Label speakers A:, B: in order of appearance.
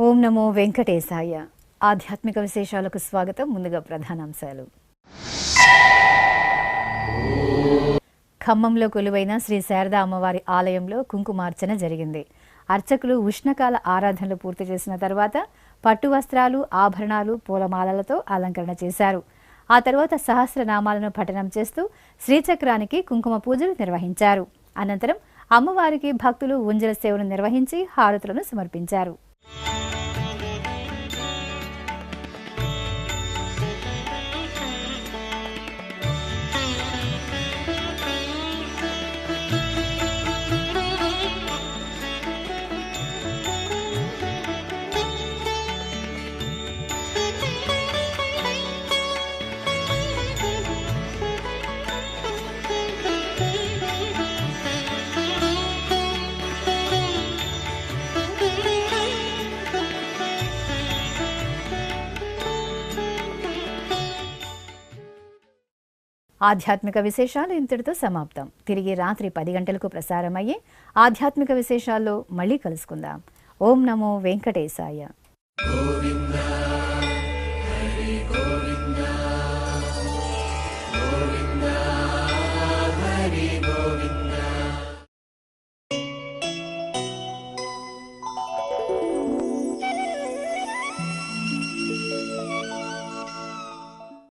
A: ఓం నమో వెంకటేశాయ. ఆధ్యాత్మిక విశేషాలకు స్వాగతం. ముందుగా ప్రధానాంశాలు. ఖమ్మంలో కొలువైన శ్రీ శారదా అమ్మవారి ఆలయంలో కుంకుమార్చన జరిగింది. అర్చకులు ఉష్ణకాల ఆరాధనలు పూర్తి చేసిన తర్వాత పట్టు వస్త్రాలు, ఆభరణాలు, పూలమాలలతో అలంకరణ చేశారు. ఆ తర్వాత సహస్రనామాలను పఠనం చేస్తూ శ్రీచక్రానికి కుంకుమ పూజలు నిర్వహించారు. అనంతరం అమ్మవారికి భక్తులు ఉంజల సేవను నిర్వహించి హారతులను సమర్పించారు. ఆధ్యాత్మిక విశేషాలు ఇంతటితో సమాప్తం. తిరిగి రాత్రి 10 గంటలకు ప్రసారమయ్యే ఆధ్యాత్మిక విశేషాల్లో మళ్ళీ కలుసుకుందాం. ఓం నమో వెంకటేశాయ.